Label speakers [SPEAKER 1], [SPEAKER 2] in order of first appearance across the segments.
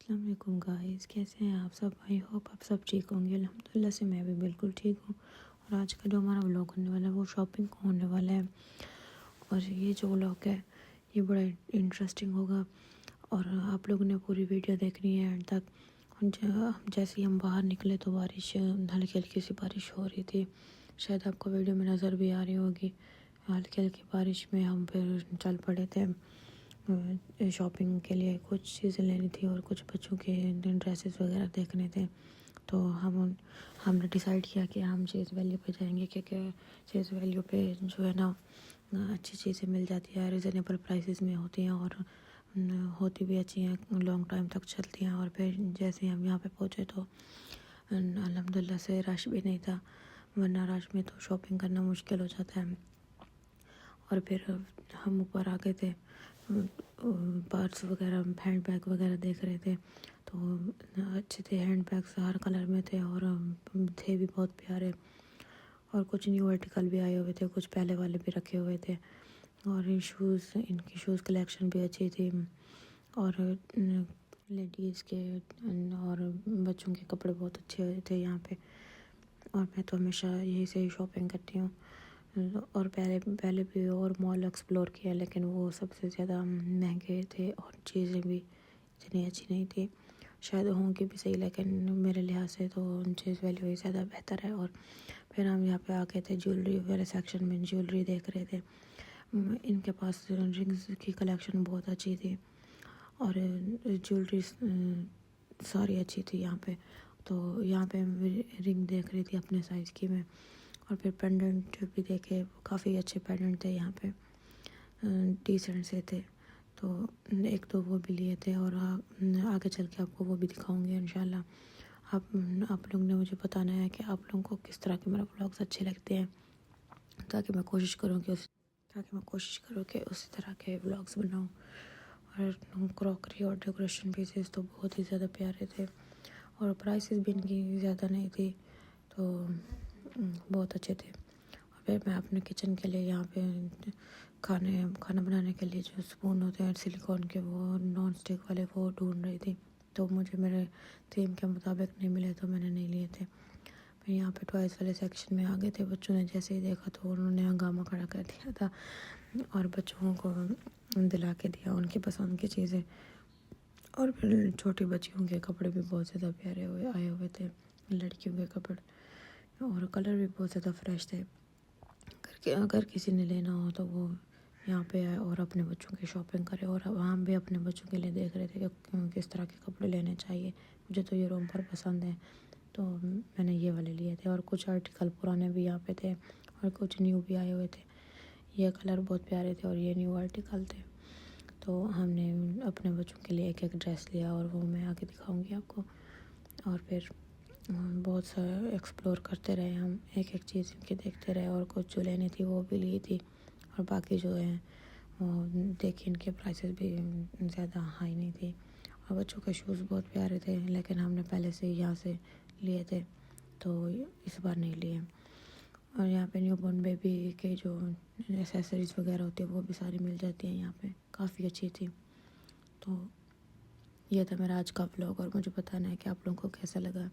[SPEAKER 1] अस्सलाम वालेकुम गाइस, कैसे हैं आप सब। आई होप आप सब ठीक होंगे। अल्हम्दुलिल्लाह से मैं भी बिल्कुल ठीक हूँ। और आज का जो हमारा व्लॉग होने वाला है वो शॉपिंग का होने वाला है। और ये जो व्लॉग है ये बड़ा इंटरेस्टिंग होगा और आप लोगों ने पूरी वीडियो देखनी है एंड तक। जैसे ही हम बाहर निकले तो बारिश, हल्की हल्की सी बारिश हो रही थी। शायद आपको वीडियो में नज़र भी आ रही होगी। हल्की हल्की बारिश में हम फिर चल पड़े थे शॉपिंग के लिए। कुछ चीज़ें लेनी थी और कुछ बच्चों के ड्रेसेस वगैरह देखने थे। तो हमने डिसाइड किया कि हम चीज़ वैल्यू पे जाएंगे, क्योंकि चीज़ वैल्यू पे जो है ना अच्छी चीज़ें मिल जाती है, रिजनेबल प्राइसेस में होती हैं और होती भी अच्छी हैं, लॉन्ग टाइम तक चलती हैं। और फिर जैसे हम यहाँ पे पहुँचे तो अल्हम्दुलिल्लाह से रश भी नहीं था, वरना रश में तो शॉपिंग करना मुश्किल हो जाता है। और फिर हम ऊपर आ गए थे, पर्स वगैरह हैंड बैग वगैरह देख रहे थे। तो अच्छे थे हैंड बैग्स, हर कलर में थे और थे भी बहुत प्यारे। और कुछ न्यू आर्टिकल भी आए हुए थे, कुछ पहले वाले भी रखे हुए थे। और इनकी शूज़ कलेक्शन भी अच्छी थी। और लेडीज़ के और बच्चों के कपड़े बहुत अच्छे थे यहाँ पे। और मैं तो हमेशा यहीं से ही शॉपिंग करती हूँ। और पहले पहले भी और मॉल एक्सप्लोर किया, लेकिन वो सबसे ज़्यादा महंगे थे और चीज़ें भी इतनी अच्छी नहीं थी। शायद होंगी भी सही, लेकिन मेरे लिहाज से तो चीज़ वैल्यू ही ज़्यादा बेहतर है। और फिर हम यहाँ पे आ गए थे ज्वेलरी वगैरह सेक्शन में, ज्वेलरी देख रहे थे। इनके पास रिंग्स की कलेक्शन बहुत अच्छी थी और ज्वेलरी सारी अच्छी थी यहाँ पे। तो यहाँ पे रिंग देख रही थी अपने साइज़ की मैं। और फिर पेंडेंट भी देखे, काफ़ी अच्छे पेंडेंट थे यहाँ पे, डिसेंट से थे। तो एक तो वो भी लिए थे और आगे चल के आपको वो भी दिखाऊंगी इंशाल्लाह। आप लोग ने मुझे बताना है कि आप लोगों को किस तरह के मेरे व्लॉग्स अच्छे लगते हैं, ताकि मैं कोशिश करूँ कि उसी तरह के व्लॉग्स बनाऊँ। और क्रॉकरी और डेकोरेशन पीसेस तो बहुत ही ज़्यादा प्यारे थे और प्राइसेस भी इनकी ज़्यादा नहीं थी, तो बहुत अच्छे थे। और फिर मैं अपने किचन के लिए यहाँ पे खाना बनाने के लिए जो स्पून होते हैं सिलिकॉन के, वो नॉन स्टिक वाले, वो ढूंढ रही थी। तो मुझे मेरे थीम के मुताबिक नहीं मिले तो मैंने नहीं लिए थे। फिर यहाँ पे टॉयज़ वाले सेक्शन में आ गए थे। बच्चों ने जैसे ही देखा तो उन्होंने हंगामा खड़ा कर दिया था और बच्चों को दिला के दिया उनकी पसंद की चीज़ें। और फिर छोटी बच्चियों के कपड़े भी बहुत ज़्यादा प्यारे आए हुए थे, लड़कियों के कपड़े, और कलर भी बहुत ज़्यादा फ्रेश थे। अगर किसी ने लेना हो तो वो यहाँ पे आए और अपने बच्चों की शॉपिंग करे। और हम भी अपने बच्चों के लिए देख रहे थे कि किस तरह के कपड़े लेने चाहिए। मुझे तो ये रोम्पर पसंद है तो मैंने ये वाले लिए थे। और कुछ आर्टिकल पुराने भी यहाँ पे थे और कुछ न्यू भी आए हुए थे। ये कलर बहुत प्यारे थे और ये न्यू आर्टिकल थे। तो हमने अपने बच्चों के लिए एक एक ड्रेस लिया और वो मैं आगे दिखाऊंगी आपको। और फिर बहुत सारा एक्सप्लोर करते रहे हम, एक एक चीज़ के देखते रहे। और कुछ जो लेनी थी वो भी ली थी और बाकी जो है वो देखिए, इनके प्राइसेस भी ज़्यादा हाई नहीं थी। और बच्चों के शूज़ बहुत प्यारे थे, लेकिन हमने पहले से ही यहाँ से लिए थे तो इस बार नहीं लिए। और यहाँ पे न्यूबॉर्न बेबी के जो एसेसरीज़ वगैरह होती है वो भी सारी मिल जाती हैं यहाँ पे, काफ़ी अच्छी थी। तो ये था मेरा आज का व्लॉग और मुझे बताना है कि आप लोगों को कैसा लगा।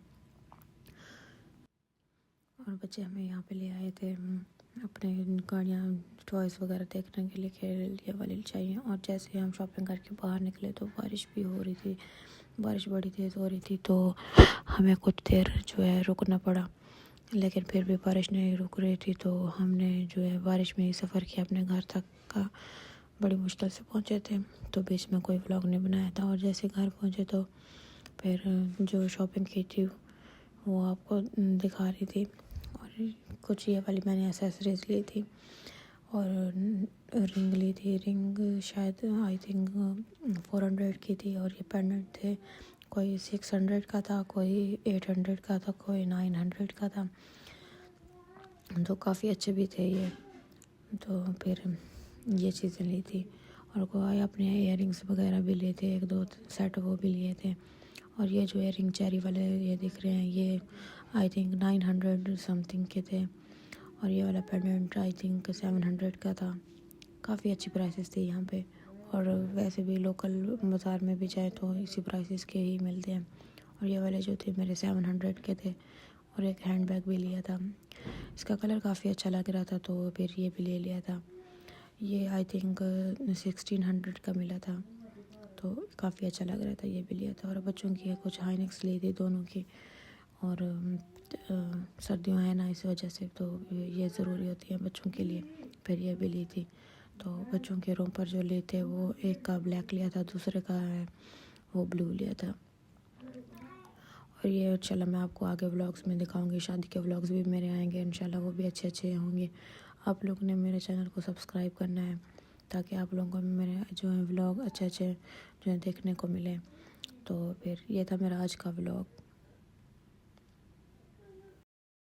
[SPEAKER 1] और बच्चे हमें यहाँ पे ले आए थे अपने गाड़ियाँ टॉयज़ वगैरह देखने के लिए, खेल ये वाली चाहिए। और जैसे ही हम शॉपिंग करके बाहर निकले तो बारिश भी हो रही थी, बारिश बड़ी तेज़ हो रही थी। तो हमें कुछ देर जो है रुकना पड़ा, लेकिन फिर भी बारिश नहीं रुक रही थी। तो हमने जो है बारिश में ही सफ़र किया अपने घर तक का। बड़ी मुश्किल से पहुँचे थे तो बीच में कोई व्लॉग नहीं बनाया था। और जैसे घर पहुँचे तो फिर जो शॉपिंग की थी वो आपको दिखा रही थी। और कुछ ये वाली मैंने एसेसरीज ली थी और रिंग ली थी। रिंग शायद आई थिंक 400 की थी। और ये पेंडेंट थे, कोई 600 का था, कोई 800 का था, कोई 900 का था। तो काफ़ी अच्छे भी थे ये। तो फिर ये चीज़ें ली थी और कोई अपने इयररिंग्स वगैरह भी लिए थे, एक दो सेट वो भी लिए थे। और ये जो इयररिंग चेरी वाले ये दिख रहे हैं, ये आई थिंक 900 समथिंग के थे। और ये वाला पेंडेंट आई थिंक 700 का था। काफ़ी अच्छी प्राइसेस थी यहाँ पे। और वैसे भी लोकल बाज़ार में भी जाए तो इसी प्राइसेस के ही मिलते हैं। और ये वाले जो थे मेरे 700 के थे। और एक हैंड बैग भी लिया था, इसका कलर काफ़ी अच्छा लग रहा था तो फिर ये भी ले लिया था। ये आई थिंक 1600 का मिला था, तो काफ़ी अच्छा लग रहा था, ये भी लिया था। और बच्चों की कुछ हाईनेक्स ली थी दोनों की, और सर्दियों है ना इस वजह से तो ये ज़रूरी होती है बच्चों के लिए, फिर ये भी ली थी। तो बच्चों के रूम पर जो लिए थे वो एक का ब्लैक लिया था, दूसरे का है वो ब्लू लिया था। और ये इंशाल्लाह मैं आपको आगे व्लॉग्स में दिखाऊंगी, शादी के व्लॉग्स भी मेरे आएंगे इंशाल्लाह, वो भी अच्छे अच्छे होंगे। आप लोग ने मेरे चैनल को सब्सक्राइब करना है ताकि आप लोगों को मेरे जो है व्लॉग अच्छे अच्छे जो है देखने को मिले। तो फिर ये था मेरा आज का व्लॉग।